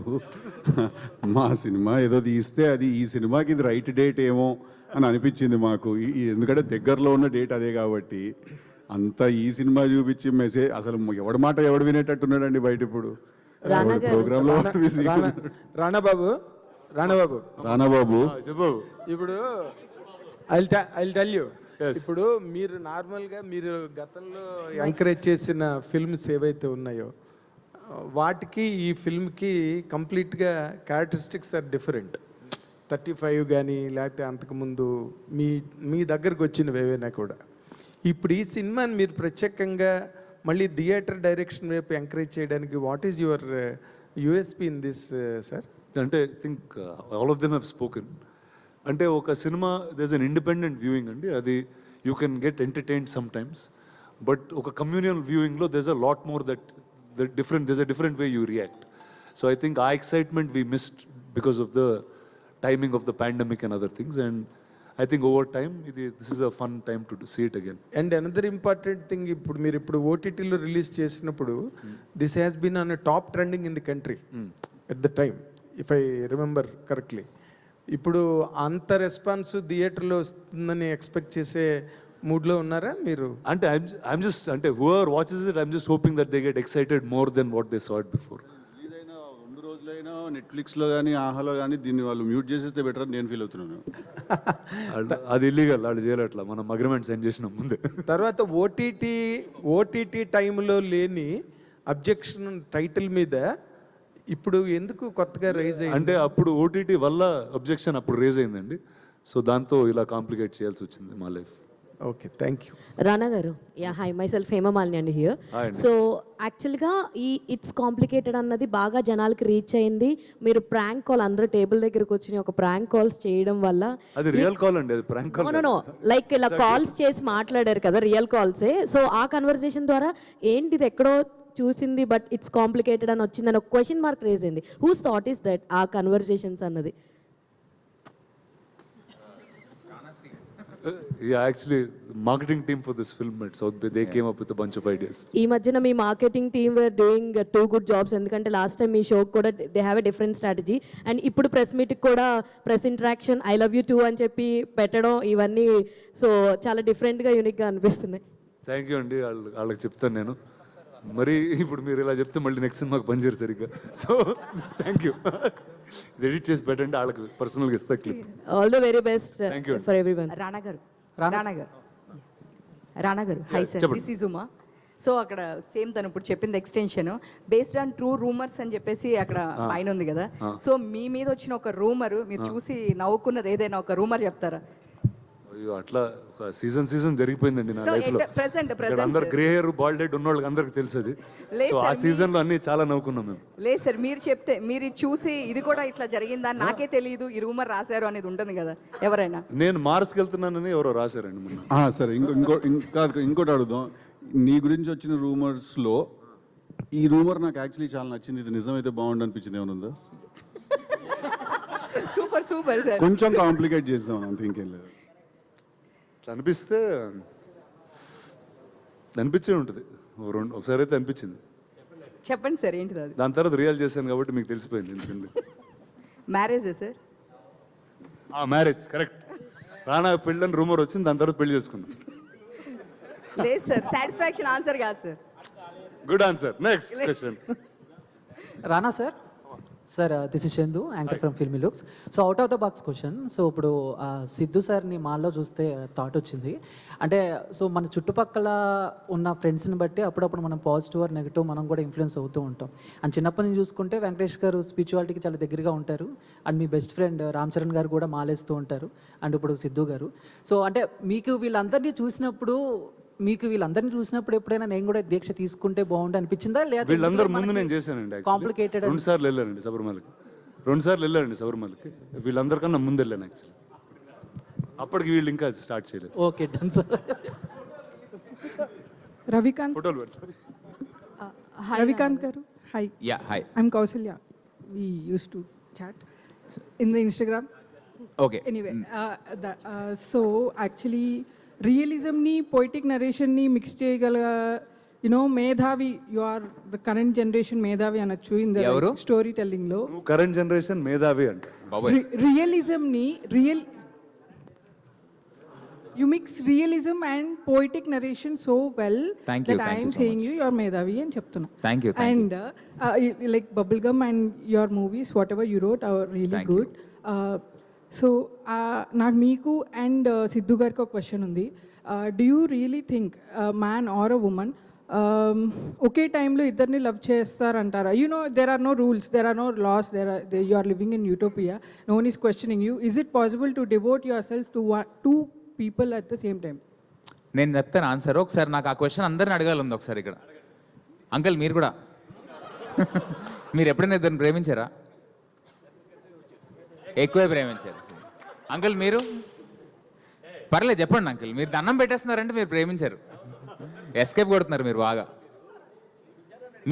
మా సినిమా ఏదో తీస్తే అది ఈ సినిమాకి ఇది రైట్ డేట్ ఏమో అని అనిపించింది మాకు. ఎందుకంటే దగ్గరలో ఉన్న డేట్ అదే కాబట్టి అంతా ఈ సినిమా చూపించి మెసేజ్, అసలు ఎవడి మాట ఎవడు వినేటట్టున్నాడండి బయట ఇప్పుడు ప్రోగ్రాంలో. రానాబాబు రానాబాబు ఇప్పుడు ఐ టెల్ యూ ఇప్పుడు మీరు నార్మల్గా మీరు గతంలో ఎంకరేజ్ చేసిన ఫిల్మ్స్ ఏవైతే ఉన్నాయో వాటికి ఈ ఫిల్మ్కి కంప్లీట్గా క్యారెక్టరిస్టిక్స్ ఆర్ డిఫరెంట్. 35 కానీ లేకపోతే అంతకుముందు మీ దగ్గరకు వచ్చినవి ఏవైనా కూడా. ఇప్పుడు ఈ సినిమాని మీరు ప్రత్యేకంగా మళ్ళీ థియేటర్ డైరెక్షన్ వైపు ఎంకరేజ్ చేయడానికి what is your USP in this sir? అంటే I think all of them have spoken. అంటే ఒక cinema does an independent viewing అండి, అది you can get entertained sometimes. But ఒక కమ్యూనియల్ వ్యూయింగ్లో does a lot more that there's a different way you react. So I think our excitement we missed because of the timing of the pandemic and other things, and I think over time this is a fun time to see it again. And another important thing, ఇప్పుడు మీరు ఓటీటీలో release చేసినప్పుడు this has been on top trending in the country at the time, if I remember correctly. ఇప్పుడు అంత response థియేటర్లో వస్తుందని expect చేసే మూడ్లో ఉన్నారా మీరు? అంటే I'm just అంటే whoever watches it, I'm just hoping that they get excited more than what they saw it before. Release అయిన 2 రోజులైనా నెట్ఫ్లిక్స్లో కానీ ఆహాలో కానీ దీన్ని వాళ్ళు మ్యూట్ చేసేస్తే బెటర్ అని నేను ఫీల్ అవుతున్నాను. అది ఇల్లీగల్, వాళ్ళు చేయలేదు అట్లా, మనం అగ్రిమెంట్ సైన్ చేసినాం ముందే. తర్వాత ఓటీటీ టైంలో లేని అబ్జెక్షన్ టైటిల్ మీద ఇప్పుడు ఎందుకు కొత్తగా రైజ్ అయ్యింది? అంటే అప్పుడు ఓటీటీ వల్ల అబ్జెక్షన్ అప్పుడు రేజ్ అయిందండి. సో దాంతో ఇలా కాంప్లికేట్ చేయాల్సి వచ్చింది మా life. Okay, thank you. Rana గారు, yeah hi, myself Hemamalini అండి హియర్. సో యాక్చువల్గా ఈ ఇట్స్ కాంప్లికేటెడ్ అన్నది బాగా జనాలకి రీచ్ అయింది. మీరు ప్రాంక్ కాల్, అందరూ టేబుల్ దగ్గరకు వచ్చి ఒక ప్రాంక్ కాల్స్ చేయడం వల్ల, అది రియల్ కాల్ అండి, అది ప్రాంక్ కాల్. నో లైక్ ఇలా కాల్స్ చేసి మాట్లాడారు కదా, రియల్ కాల్సే. సో ఆ కన్వర్సేషన్ ద్వారా ఏంటి ఇది ఎక్కడో చూసింది బట్ ఇట్స్ కాంప్లికేటెడ్ అని వచ్చిందని ఒక క్వశ్చన్ మార్క్ రేజ్ అయింది. హూస్ థాట్ ఈస్ దట్ ఆ కన్వర్సేషన్స్ అన్నది? Yeah, actually, the marketing team for this film at South Bay, they came up with a bunch of ideas. ఈ మధ్యన మీ marketing team were doing 2 good jobs. ఎందుకంటే last time మీ show కూడా they have a different strategy. And ఇప్పుడు press మీట్కి కూడా press interaction I love you too అని చెప్పి పెట్టడం, ఇవన్నీ సో చాలా డిఫరెంట్గా యూనిక్గా అనిపిస్తున్నాయి. థ్యాంక్ యూ అండి, వాళ్ళకి చెప్తాను నేను. మరి ఇప్పుడు మీరు ఇలా చెప్తే మళ్ళీ నెక్స్ట్ సినిమాకి పనిచేయరు సరిగ్గా. So thank you. ఇది ఎడిట్ చేసి పెట్టండి, వాళ్ళకి పర్సనల్గా ఇస్తా clip. All the very best for everyone. Rana గారు hi sir, this is Uma. So అక్కడ సేమ్ తను ఇప్పుడు చెప్పింది extension based on true rumours అని చెప్పేసి అక్కడ పైన ఉంది కదా. సో మీ మీద వచ్చిన ఒక రూమర్ మీరు చూసి నవ్వుకున్నది ఏదైనా ఒక రూమర్ చెప్తారా? అయ్యో, అట్లా ఒక సీజన్ జరిగిపోయింది నా లైఫ్ లో. ప్రెసెంట్ అందరు గ్రే హెయిర్ బాల్డ్ హెడ్ ఉన్న వాళ్ళకి అందరికి తెలుసు అది. సో ఆ సీజన్ లో అన్ని చాలా నవ్వుకున్నాం మేము. లేదు సార్, మీరు చెప్తే మీరు చూసి ఇది కూడా ఇట్లా జరిగిందా నాకే తెలియదు, ఈ రూమర్ రాశారు అనేది ఉంటుంది కదా ఎవరైనా. నేను మార్స్కి వెళ్తున్నానని ఎవరో రాశారండి మొన్న. సరే, ఇంకోటి అడుగుదాం. నీ గురించి వచ్చిన రూమర్స్లో ఈ రూమర్ నాకు యాక్చువల్లీ చాలా నచ్చింది, ఇది నిజమైతే బాగుండు అనిపించింది ఏమైనా ఉందా? సూపర్ సార్, కొంచెం కాంప్లికేట్ చేద్దాం అంతే, ఇంకేం లేదు. అనిపిస్తే అనిపించే ఉంటుంది, ఒకసారి అయితే అనిపించింది. చెప్పండి సార్ ఏంటిది అది? దాని తర్వాత రియల్ చేశాను కాబట్టి మీకు తెలిసిపోయింది. ఎందుకంటే marriage sir? Marriage correct. Rana పెళ్ళని రూమర్ వచ్చింది, దాని తర్వాత పెళ్లి చేసుకున్నాం. లేదు సార్, సాటిస్ఫాక్షన్ ఆన్సర్ కాదు sir. Good answer. Next question. Rana sir, this is Chandu, anchor from Filmy Looks. So out of the box question. So ఇప్పుడు సిద్ధు సార్ని మాల్లో చూస్తే థాట్ వచ్చింది, అంటే సో మన చుట్టుపక్కల ఉన్న ఫ్రెండ్స్ని బట్టి అప్పుడప్పుడు మనం పాజిటివ్ ఆర్ నెగిటివ్ మనం కూడా ఇన్ఫ్లుయెన్స్ అవుతూ ఉంటాం. అండ్ చిన్నప్పటి నుంచి చూసుకుంటే వెంకటేష్ గారు స్పిరిచువాలిటీకి చాలా దగ్గరగా ఉంటారు. And me best friend Ram Charan గారు కూడా మాలేస్తూ ఉంటారు. అండ్ ఇప్పుడు సిద్ధు గారు. సో అంటే వీళ్ళందరినీ చూసినప్పుడు ఎప్పుడైనా నేను కూడా దీక్ష తీసుకుంటే బాగుండు అనిపించిందా? లేదా వీళ్ళందరూ ముందు నేను చేశానండి. కాంప్లికేటెడ్ 2 సార్లు వెళ్ళానండి శబరిమలకి. వీళ్ళందరికన్నా ముందు వెళ్ళాను యాక్చువల్లీ. అప్పటికి వీళ్ళు ఇంకా స్టార్ట్ చేయలేదు. Okay, done sir. రవికాంత్ ఫోటోలు పెడతా. రవికాంత్ గారు, hi. Yeah hi, I'm Kausalya. We use to chat in the Instagram. Okay. Anyway, so actually రియలిజంని పోయిటిక్ నరేషన్ని మిక్స్ చేయగల మేధావి, you are the current generation మేధావి అనొచ్చు ఇన్ ద స్టోరీ టెల్లింగ్ లో. కరెంట్ జనరేషన్ మేధావి అంటే రియలిజంని you mix realism and poetic narration so well that I am saying you are Medhavi and cheptunna. Thank you. And like Bubblegum and your movies, whatever you wrote, are really good. So నాకు మీకు and Siddhu గారికి ఒక question ఉంది. Do you really think man or a woman ఒకే టైంలో ఇద్దరిని love చేస్తారంటారా? You know there are no rules, there are no laws, you are living in utopia, no one is questioning you. Is it possible to devote yourself to two people at the same time? నేను చెప్తాను answer. ఒకసారి నాకు ఆ question అందరిని అడగాలి ఉంది ఒకసారి ఇక్కడ. అంకుల్ మీరు కూడా మీరు ఎప్పుడైనా ఇద్దరిని ప్రేమించారా? ఎక్కువే ప్రేమించారు. అంకుల్ మీరు? పర్లేదు చెప్పండి అంకుల్. మీరు దండం పెట్టేస్తున్నారంటే మీరు ప్రేమించారు, ఎస్కేప్ కొడుతున్నారు మీరు బాగా.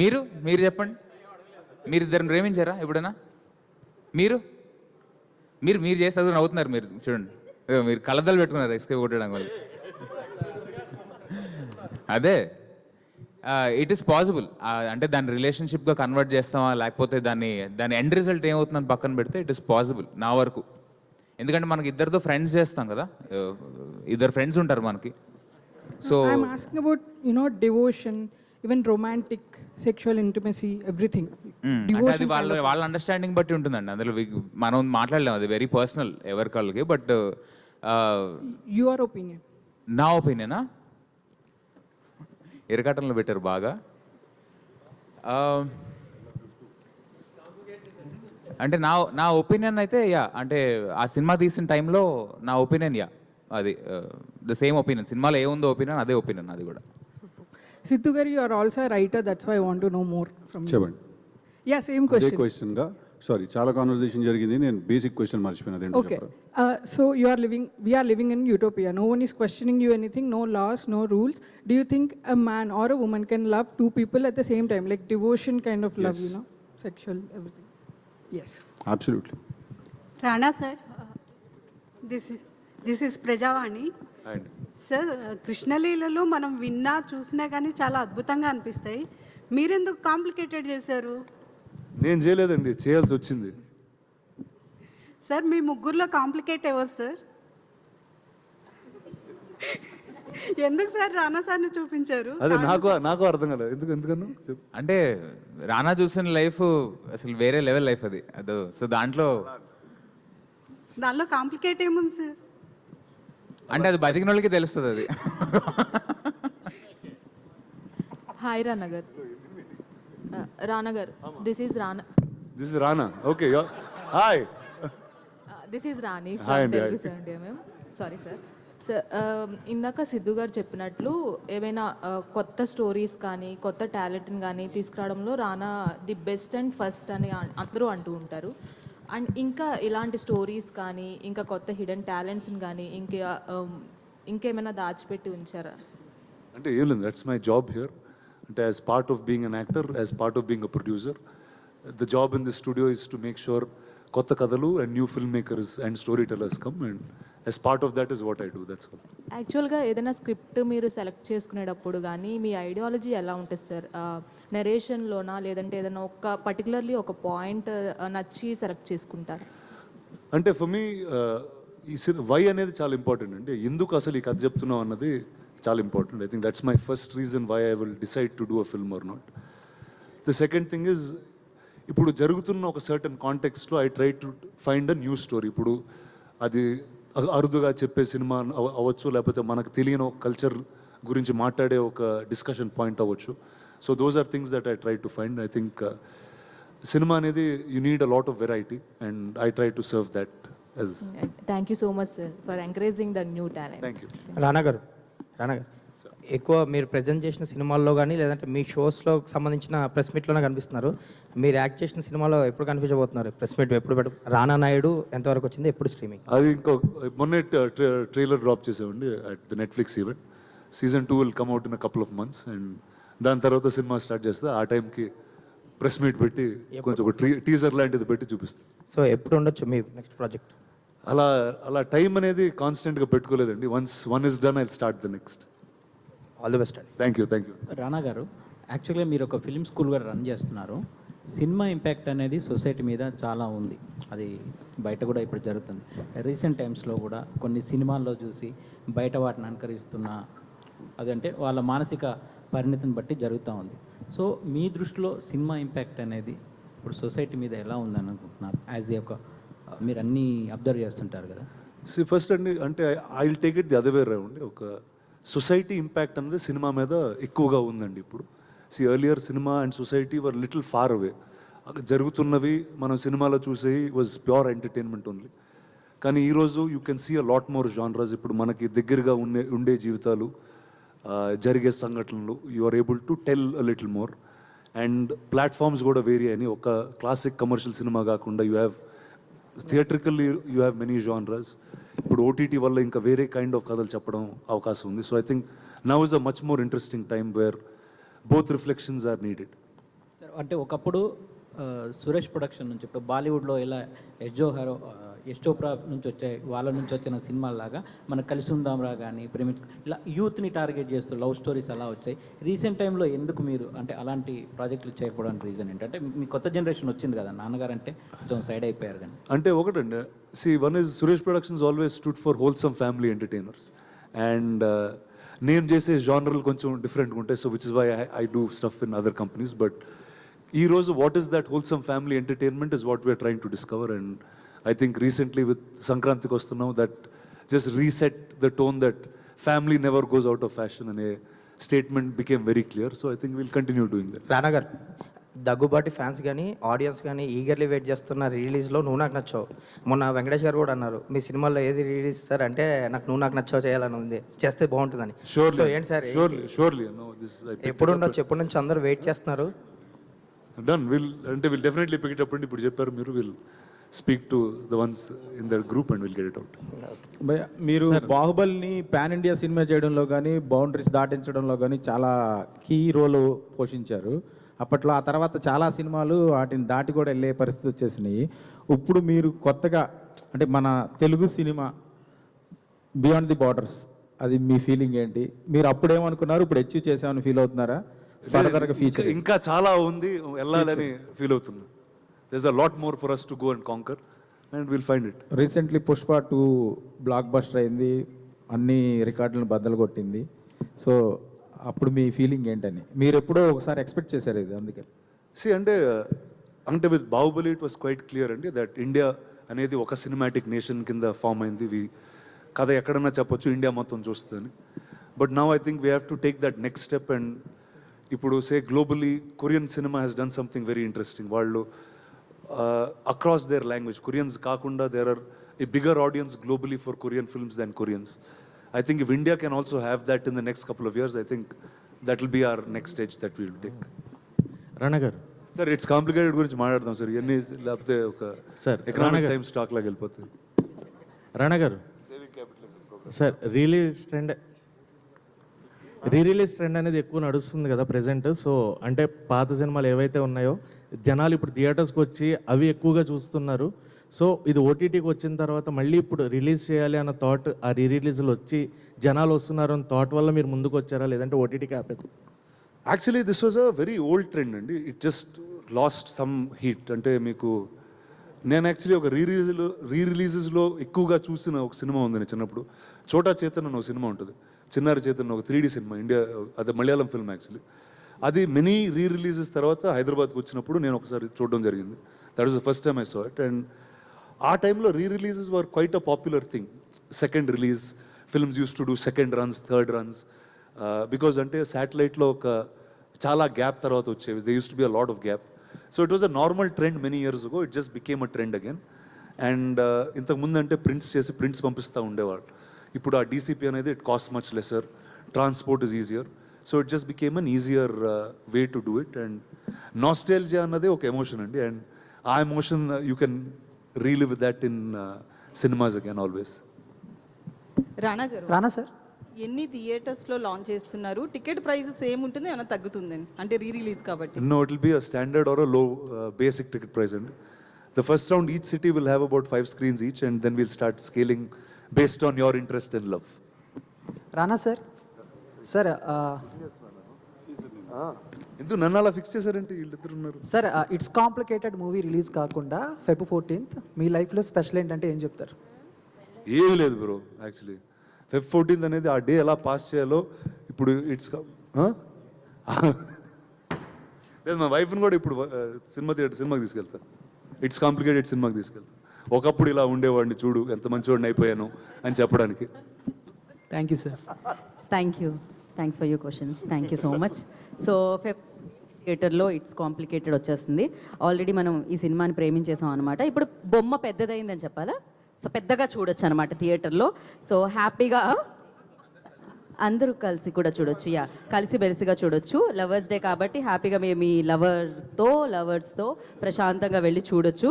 మీరు మీరు చెప్పండి, మీరు ఇద్దరిని ప్రేమించారా ఎప్పుడైనా? మీరు మీరు మీరు చేస్తే అది నవ్వుతున్నారు మీరు. చూడండి మీరు కళ్ళద్దాలు పెట్టుకున్నారు ఎస్కేప్ కొట్టడం వల్ల. అదే ఇట్ ఈస్ పాసిబుల్. అంటే దాన్ని రిలేషన్షిప్గా కన్వర్ట్ చేస్తామా లేకపోతే దాని ఎండ్ రిజల్ట్ ఏమవుతుందని పక్కన పెడితే ఇట్ ఈస్ పాసిబుల్ నా వరకు. ఎందుకంటే మనకి ఇద్దరితో ఫ్రెండ్స్ చేస్తాం కదా, ఇద్దరు ఫ్రెండ్స్ ఉంటారు మనకి. So I'm asking about devotion, even romantic, sexual intimacy, everything. అంటే అది వాళ్ళ అండర్స్టాండింగ్ బట్టి ఉంటుందండి. అందులో మనం మాట్లాడలేము, అది వెరీ పర్సనల్ ఎవరికాళ్ళకి. But your opinion? నా ఒపీనియనా? ఇరకాటంలో పెట్టారు బాగా. అంటే నా ఒపీనియన్ అయితే అంటే ఆ సినిమా తీసిన టైంలో నా ఒపీనియన్ అది ద సేమ్ ఒపీనియన్. సినిమాలో ఏముందో ఒపీనియన్ అదే ఒపీనియన్ అది కూడా. సిద్ధు గారు, you are also writer, that's why I want to know more from you. చెప్పండి. యా, సేమ్ అదే క్వశ్చన్. క్వశ్చన్గా సారీ చాలా కాన్వర్సేషన్ జరిగింది, నేను బేసిక్ క్వశ్చన్ మర్చిపోయినది. Okay. So we are living in utopia. No one is questioning you anything, no laws, no rules. Do you think a man or a woman can love two people at the same time? Like devotion kind of love, Yes. Sexual, everything. Yes. Absolutely. Rana sir, this is Prajavani. Sir, కృష్ణలీలలో మనం విన్నా చూసినా కానీ చాలా అద్భుతంగా అనిపిస్తాయి. మీరెందుకు complicated చేశారు? నేను చేయలేదండి, చేయాల్సి వచ్చింది. సార్, మీ ముగ్గురులో కాంప్లికేట్ ఎవరు సార్? ఎందుకు సార్ రానా సార్ని చూపించారు? అదే నాకు అర్థం కాలేదు ఎందుకన్నా చెప్పు. అంటే రానా చూసిన లైఫ్ అసలు వేరే లెవెల్ లైఫ్ అది. అదో సో దాంట్లో కాంప్లికేట్ ఏముంది సార్? అంటే అది బతికిన వాళ్ళకి తెలుస్తుంది అది. హాయ్ రానా గారు. రానా గారు, this is Rana. Okay, hi. This is Rani Hi from అండి, Telugu hi. Sir. Ma'am sorry sir. Sir, ఇందాక సిద్ధు గారు చెప్పినట్లు ఏమైనా కొత్త స్టోరీస్ కానీ కొత్త టాలెంట్ని కానీ తీసుకురావడంలో రానా ది బెస్ట్ అండ్ ఫస్ట్ అని అందరూ అంటూ ఉంటారు. అండ్ ఇంకా ఇలాంటి స్టోరీస్ కానీ ఇంకా కొత్త హిడెన్ టాలెంట్స్ని కానీ ఇంకేమైనా దాచిపెట్టి ఉంచారా? అంటే ఏం లేదు, దట్స్ మై జాబ్ హియర్. అంటే as part of being an actor, as part of being a producer, the job in the studio is to make sure కొత్త కథలు and new film makers and story tellers come, and as part of that is what I do. That's all. యాక్చువల్గా ఏదైనా script మీరు select చేసుకునేటప్పుడు కానీ మీ ideology ఎలా ఉంటుంది sir? నెరేషన్లోనా లేదంటే ఏదైనా పర్టికులర్లీ ఒక పాయింట్ నచ్చి సెలెక్ట్ చేసుకుంటారు? అంటే ఫర్ మీ ఈ వై అనేది చాలా ఇంపార్టెంట్ అండి. ఎందుకు అసలు ఈ కథ చెప్తున్నాం అన్నది చాలా important. I think that's my first reason why I will decide to do a film or not. The second thing is, ఇప్పుడు జరుగుతున్న ఒక సర్టన్ కాంటెక్స్ట్లో I try to find a new story. ఇప్పుడు అది అరుదుగా చెప్పే సినిమా అవ్వచ్చు, లేకపోతే మనకు తెలియని ఒక కల్చర్ గురించి మాట్లాడే ఒక డిస్కషన్ పాయింట్ అవ్వచ్చు. So those are things that I try to find. I think cinema అనేది you need a lot of variety and I try to serve that. Thank you so much sir for encouraging the new talent. Thank you. Rana గారు, ఎక్కువ మీరు present చేసిన సినిమాల్లో కానీ లేదంటే మీ షోస్లో సంబంధించిన press మీట్లోనే కనిపిస్తున్నారు. మీరు యాక్ట్ చేసిన సినిమాలో ఎప్పుడు కనిపించబోతున్నారు? ప్రెస్ మీట్ ఎప్పుడు రానా నాయుడు ఎంతవరకు వచ్చింది, ఎప్పుడు స్ట్రీమింగ్? అది మొన్నే ట్రైలర్ డ్రాప్ చేసామండి at the Netflix event. Season 2 will come out in a couple of months, and దాని తర్వాత సినిమా స్టార్ట్ చేస్తే ఆ టైంకి ప్రెస్ మీట్ పెట్టి కొంచెం ఒక టీజర్ లాంటిది పెట్టి చూపిస్తాం. సో ఎప్పుడు ఉండొచ్చు మీ నెక్స్ట్ ప్రాజెక్ట్? అలా టైం అనేది కాన్స్టెంట్గా పెట్టుకోలేదండి. One is done I start the next. All the best అండి. Thank you. రానా గారు, యాక్చువల్గా మీరు ఒక ఫిల్మ్ స్కూల్ కూడా రన్ చేస్తున్నారు. సినిమా ఇంపాక్ట్ అనేది సొసైటీ మీద చాలా ఉంది, అది బయట కూడా ఇప్పుడు జరుగుతుంది. రీసెంట్ టైమ్స్లో కూడా కొన్ని సినిమాల్లో చూసి బయట వాటిని అనుకరిస్తున్న అదంటే వాళ్ళ మానసిక పరిణతిని బట్టి జరుగుతూ ఉంది. సో మీ దృష్టిలో సినిమా ఇంపాక్ట్ అనేది ఇప్పుడు సొసైటీ మీద ఎలా ఉందని అనుకుంటున్నారు యాజ్ ఏ ఒక మీరు అన్నీ అబ్జర్వ్ చేస్తుంటారు కదా. ఫస్ట్ అంటే I will take it the other way round. ఒక సొసైటీ ఇంపాక్ట్ అనేది సినిమా మీద ఎక్కువగా ఉందండి ఇప్పుడు. Earlier cinema and society were little far away. జరుగుతున్నవి మనం సినిమాలో చూసేవి వాజ్ ప్యూర్ ఎంటర్టైన్మెంట్ ఓన్లీ. కానీ ఈరోజు you can see a lot more genres. ఇప్పుడు మనకి దగ్గరగా ఉండే జీవితాలు, జరిగే సంఘటనలు, you are able to tell a little more. And platforms కూడా వేరీ అని. ఒక క్లాసిక్ కమర్షియల్ సినిమా కాకుండా you have theatrically you have many genres. ఇప్పుడు ఓటీటీ వల్ల ఇంకా వేరే కైండ్ ఆఫ్ కథలు చెప్పడం అవకాశం ఉంది. So I think now is a much more interesting time where both reflections are needed. Sir అంటే ఒకప్పుడు సురేష్ ప్రొడక్షన్ నుంచి ఇప్పుడు బాలీవుడ్లో ఇలా యశ్ చోప్రా నుంచి వచ్చాయి, వాళ్ళ నుంచి వచ్చిన సినిమాలాగా మన కలిసి ఉందాంరా కానీ ప్రేమించు ఇలా యూత్ని టార్గెట్ చేస్తూ లవ్ స్టోరీస్ అలా వచ్చాయి. రీసెంట్ టైంలో ఎందుకు మీరు అంటే అలాంటి ప్రాజెక్టులు చేయకపోవడానికి రీజన్ ఏంటంటే మీ కొత్త జనరేషన్ వచ్చింది కదా, నాన్నగారు అంటే కొంచెం సైడ్ అయిపోయారు కానీ. అంటే ఒకటండి, one is Suresh productions always stood for wholesome family entertainers. And నేను చేసే జానర్లు కొంచెం డిఫరెంట్గా ఉంటాయి. So which is why I do stuff in other companies. But ఈరోజు what is that wholesome family entertainment is what we are trying to discover. And I think recently with Sankrantik Vastunnam, that just reset the tone that family never goes out of fashion and a statement became very clear. So I think we'll continue doing that. రానా గారు, Daggubati fans కానీ audience కానీ eagerly wait చేస్తున్న రిలీజ్లో నువ్వు నాకు నచ్చావు. మొన్న వెంకటేష్ గారు కూడా అన్నారు మీ సినిమాలో ఏది రిలీజ్ సార్ అంటే నాకు నువ్వు నాకు నచ్చావు చేయాలని ఉంది, చేస్తే బాగుంటుందని. సో ఏంటి సార్ Surely. No, ఎప్పుడు ఉండొచ్చు, ఎప్పటి నుంచి అందరూ వెయిట్ చేస్తున్నారు? Done. We'll definitely pick it up. And ఇప్పుడు చెప్పారు మీరు, we'll speak to the ones in their group and we'll get it out. మీరు బాహుబలిని పాన్ ఇండియా సినిమా చేయడంలో కానీ బౌండరీస్ దాటించడంలో కానీ చాలా కీ రోల్ పోషించారు అప్పట్లో. ఆ తర్వాత చాలా సినిమాలు వాటిని దాటి కూడా వెళ్ళే పరిస్థితి వచ్చేసినాయి. ఇప్పుడు మీరు కొత్తగా అంటే మన Telugu cinema beyond the borders, అది మీ ఫీలింగ్ ఏంటి? మీరు అప్పుడేమనుకున్నారు, ఇప్పుడు అచీవ్ చేసామని ఫీల్ అవుతున్నారా? ఫర్దర్గా ఫ్యూచర్ ఇంకా చాలా ఉంది వెళ్ళాలని ఫీల్ అవుతున్నా. There's a lot more for us to go and conquer and we'll find it. Recently Pushpa 2 block buster అయింది, అన్ని రికార్డులను బద్దలు కొట్టింది. సో అప్పుడు మీ ఫీలింగ్ ఏంటని మీరు ఎప్పుడో ఒకసారి ఎక్స్పెక్ట్ చేశారు ఇది? అందుకే అంటే with Baahubali it was quite clear అండి దట్ ఇండియా అనేది ఒక సినిమాటిక్ నేషన్ కింద ఫామ్ అయింది. కథ ఎక్కడన్నా చెప్పొచ్చు, ఇండియా మొత్తం చూస్తుందని. But now I think we have to take that next step. And ఇప్పుడు globally Korean cinema has done something very interesting. వాళ్ళు across their language, Koreans kaakunda, there are a bigger audience globally for Korean films than Koreans. I think if India can also have that in the next couple of years, I think that will be our next stage that we will take. Rana garu sir, it's complicated gurinchi maatladam sir. Enni lapte oka sir economic time stock la gelipothundi. Rana garu sir, re-release trend అనేది ఎక్కువ నడుస్తుంది కదా present. So అంటే పాత సినిమాలు ఏవైతే ఉన్నాయో జనాలు ఇప్పుడు థియేటర్స్కి వచ్చి అవి ఎక్కువగా చూస్తున్నారు. సో ఇది ఓటీటీకి వచ్చిన తర్వాత మళ్ళీ ఇప్పుడు రిలీజ్ చేయాలి అన్న థాట్, ఆ రిలీజ్లు వచ్చి జనాలు వస్తున్నారు అన్న థాట్ వల్ల మీరు ముందుకు వచ్చారా, లేదంటే ఓటీటీకి ఆపేది? Actually this was a very old trend అండి. It just lost some heat. అంటే మీకు నేను యాక్చువల్లీ ఒక రీ రిలీజెస్లో ఎక్కువగా చూసిన ఒక సినిమా ఉంది. నేను చిన్నప్పుడు చోటా చేతన్ అని ఒక సినిమా ఉంటుంది, చిన్నారి చేతన్, ఒక 3D సినిమా, ఇండియా, అది మలయాళం ఫిల్మ్ యాక్చువల్లీ. అది మెనీ రీ రిలీజెస్ తర్వాత హైదరాబాద్కి వచ్చినప్పుడు నేను ఒకసారి చూడడం జరిగింది. That is the first time I saw it. And ఆ టైంలో re releases were quite a popular thing. Second release films use to do second runs, third runs, because అంటే శాటిలైట్లో ఒక చాలా గ్యాప్ తర్వాత వచ్చేవి. They use to be a lot of gap. So it was a normal trend many years ago. It just became a trend again. And ఇంతకుముందు అంటే prints చేసి prints పంపిస్తూ ఉండేవాళ్ళు. ఇప్పుడు ఆ డీసీపీ అనేది it cost much lesser, transport is easier. So it just became an easier way to do it. And nostalgia అన్నదే ఒక ఎమోషన్ అండి. అండ్ ఆ emotion you can relive that in cinemas again always. Rana sir, ఎన్ని థియేటర్స్లో launch చేస్తున్నారు? Ticket prices ఏముంటుంది, ఏమైనా తగ్గుతుందని అంటే రీ రిలీజ్ కాబట్టి? No, it will be a standard or a low basic ticket price. And the first round, each city will have about 5 screens each, and then we'll start scaling based on your interest and love. Rana sir, sir ఎందుకు నన్ను అలా fix చేశారంటే వీళ్ళిద్దరు ఉన్నారు sir. It's complicated movie release కాకుండా Feb 14th మీ లైఫ్లో special ఏంటంటే ఏం చెప్తారు? ఏమీ లేదు బ్రో. యాక్చువల్లీ Feb 14th అనేది ఆ డే ఎలా పాస్ చేయాలో ఇప్పుడు ఇట్స్ లేదు. మా వైఫ్ని కూడా ఇప్పుడు సినిమాకి తీసుకెళ్తాను. ఇట్స్ కాంప్లికేటెడ్ సినిమాకి తీసుకెళ్తాను. ఒకప్పుడు ఇలా ఉండేవాడిని చూడు ఎంత మంచివాడిని అయిపోయాను అని చెప్పడానికి. Thank you sir. Thanks for your questions. Thank you so much. So థియేటర్లో ఇట్స్ కాంప్లికేటెడ్ వచ్చేస్తుంది. ఆల్రెడీ మనం ఈ సినిమాని ప్రేమించేసాం అనమాట. ఇప్పుడు బొమ్మ పెద్దదైందని చెప్పాలా, సో పెద్దగా చూడొచ్చు అనమాట థియేటర్లో. సో హ్యాపీగా అందరూ కలిసి కూడా చూడొచ్చు. కలిసి బెలిసిగా చూడొచ్చు. లవర్స్ డే కాబట్టి హ్యాపీగా మీ లవర్స్తో ప్రశాంతంగా వెళ్ళి చూడొచ్చు.